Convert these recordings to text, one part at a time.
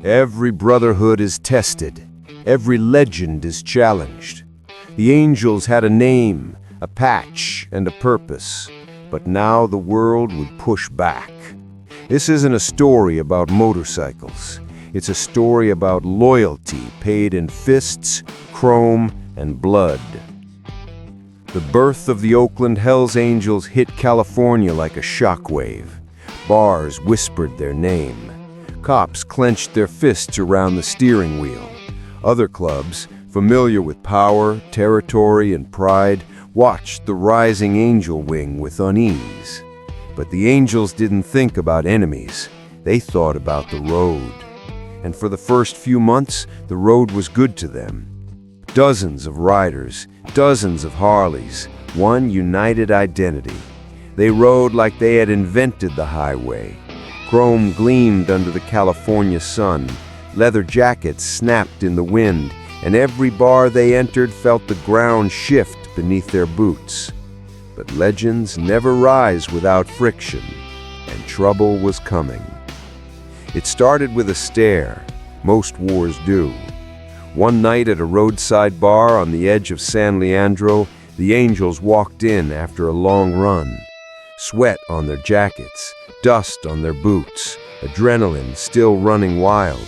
Every brotherhood is tested. Every legend is challenged. The Angels had a name, a patch, and a purpose. But now the world would push back. This isn't a story about motorcycles. It's a story about loyalty paid in fists, chrome, and blood. The birth of the Oakland Hells Angels hit California like a shockwave. Bars whispered their name. Cops clenched their fists around the steering wheel. Other clubs, familiar with power, territory, and pride, watched the rising angel wing with unease. But the Angels didn't think about enemies. They thought about the road. And for the first few months, the road was good to them. Dozens of riders, dozens of Harleys, one united identity. They rode like they had invented the highway. Chrome gleamed under the California sun. Leather jackets snapped in the wind, and every bar they entered felt the ground shift beneath their boots. But legends never rise without friction, and trouble was coming. It started with a stare. Most wars do. One night at a roadside bar on the edge of San Leandro, the Angels walked in after a long run. Sweat on their jackets, dust on their boots, adrenaline still running wild.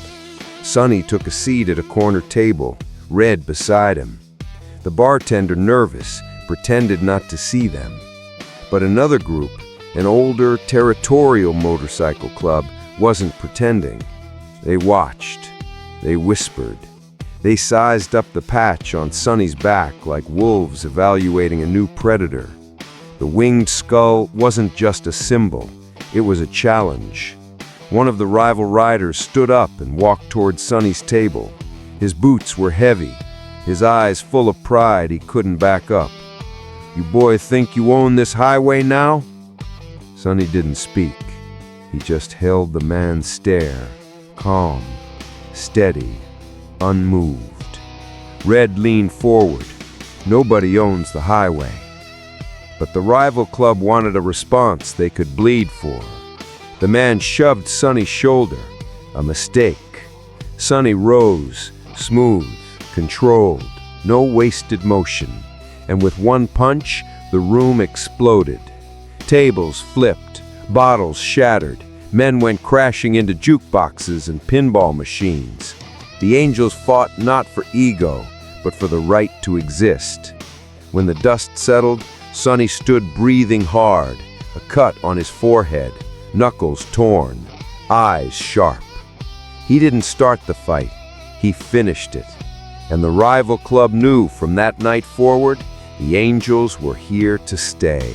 Sonny took a seat at a corner table, Red beside him. The bartender, nervous, pretended not to see them. But another group, an older, territorial motorcycle club, wasn't pretending. They watched. They whispered. They sized up the patch on Sonny's back like wolves evaluating a new predator. The winged skull wasn't just a symbol. It was a challenge. One of the rival riders stood up and walked toward Sonny's table. His boots were heavy, his eyes full of pride he couldn't back up. "You boy think you own this highway now?" Sonny didn't speak. He just held the man's stare, calm, steady, unmoved. Red leaned forward. Nobody owns the highway. But the rival club wanted a response they could bleed for. The man shoved Sonny's shoulder. A mistake. Sonny rose, smooth, controlled, no wasted motion. And with one punch, the room exploded. Tables flipped, bottles shattered, men went crashing into jukeboxes and pinball machines. The Angels fought not for ego, but for the right to exist. When the dust settled, Sonny stood breathing hard, a cut on his forehead, knuckles torn, eyes sharp. He didn't start the fight, he finished it. And the rival club knew from that night forward, the Angels were here to stay.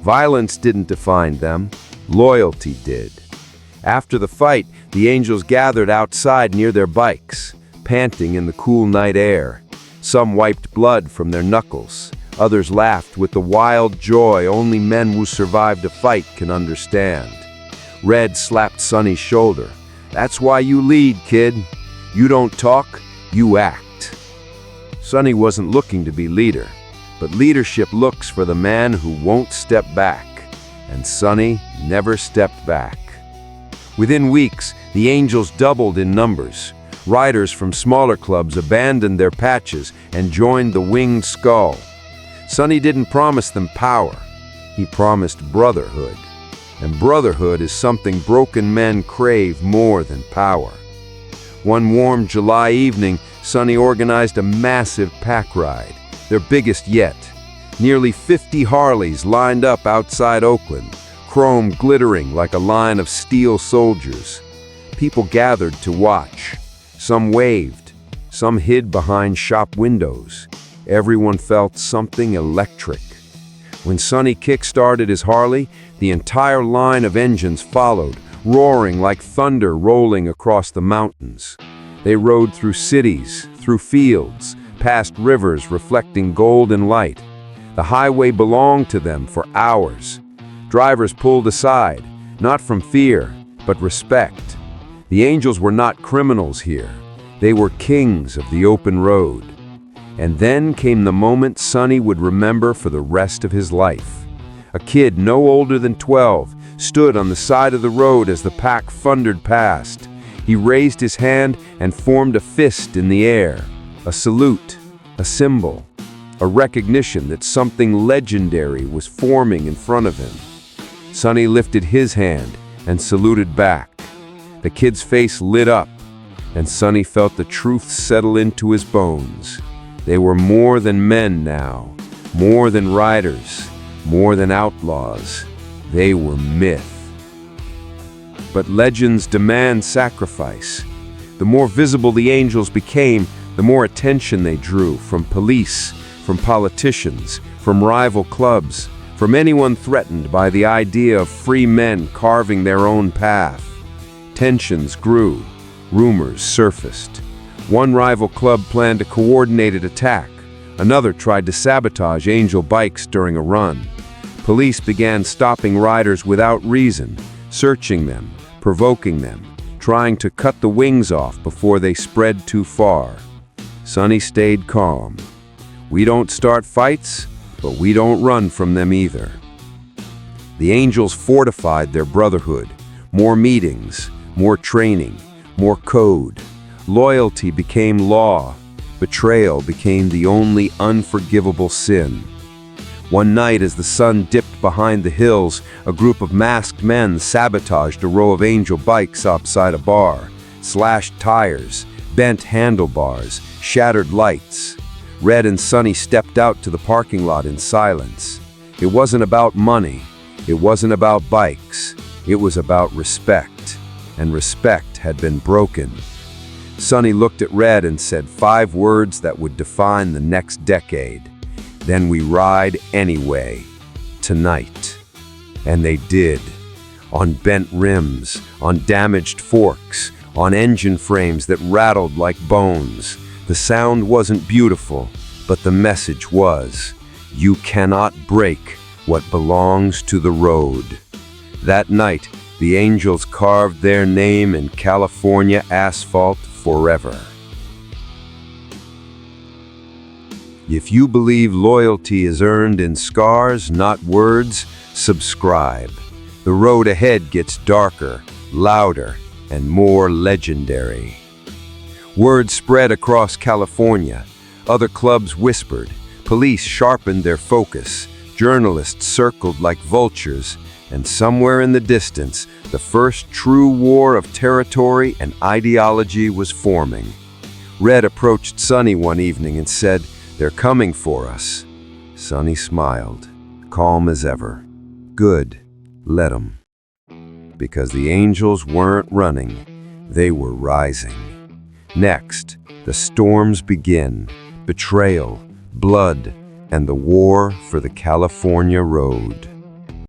Violence didn't define them, loyalty did. After the fight, the Angels gathered outside near their bikes, panting in the cool night air. Some wiped blood from their knuckles. Others laughed with the wild joy only men who survived a fight can understand. Red slapped Sonny's shoulder. "That's why you lead, kid. You don't talk, you act." Sonny wasn't looking to be leader, but leadership looks for the man who won't step back. And Sonny never stepped back. Within weeks, the Angels doubled in numbers. Riders from smaller clubs abandoned their patches and joined the Winged Skull. Sonny didn't promise them power. He promised brotherhood. And brotherhood is something broken men crave more than power. One warm July evening, Sonny organized a massive pack ride, their biggest yet. Nearly 50 Harleys lined up outside Oakland, chrome glittering like a line of steel soldiers. People gathered to watch. Some waved, some hid behind shop windows. Everyone felt something electric. When Sonny kick-started his Harley, the entire line of engines followed, roaring like thunder rolling across the mountains. They rode through cities, through fields, past rivers reflecting golden light. The highway belonged to them for hours. Drivers pulled aside, not from fear, but respect. The Angels were not criminals here. They were kings of the open road. And then came the moment Sonny would remember for the rest of his life. A kid no older than 12 stood on the side of the road as the pack thundered past. He raised his hand and formed a fist in the air, a salute, a symbol, a recognition that something legendary was forming in front of him. Sonny lifted his hand and saluted back. The kid's face lit up, and Sonny felt the truth settle into his bones. They were more than men now, more than riders, more than outlaws. They were myth. But legends demand sacrifice. The more visible the Angels became, the more attention they drew from police, from politicians, from rival clubs, from anyone threatened by the idea of free men carving their own path. Tensions grew. Rumors surfaced. One rival club planned a coordinated attack. Another tried to sabotage Angel bikes during a run. Police began stopping riders without reason, searching them, provoking them, trying to cut the wings off before they spread too far. Sonny stayed calm. We don't start fights, but we don't run from them either. The Angels fortified their brotherhood. More meetings, more training, more code. Loyalty became law. Betrayal became the only unforgivable sin. One night, as the sun dipped behind the hills, a group of masked men sabotaged a row of Angel bikes outside a bar, slashed tires, bent handlebars, shattered lights. Red and Sonny stepped out to the parking lot in silence. It wasn't about money. It wasn't about bikes. It was about respect. And respect had been broken. Sonny looked at Red and said 5 words that would define the next decade. Then we ride anyway. Tonight. And they did. On bent rims, on damaged forks, on engine frames that rattled like bones. The sound wasn't beautiful, but the message was, you cannot break what belongs to the road. That night, the Angels carved their name in California asphalt forever. If you believe loyalty is earned in scars, not words, subscribe. The road ahead gets darker, louder, and more legendary. Word spread across California. Other clubs whispered. Police sharpened their focus. Journalists circled like vultures. And somewhere in the distance, the first true war of territory and ideology was forming. Red approached Sonny one evening and said, "They're coming for us." Sonny smiled, calm as ever. Good, let 'em. Because the Angels weren't running, they were rising. Next, the storms begin, betrayal, blood, and the war for the California road.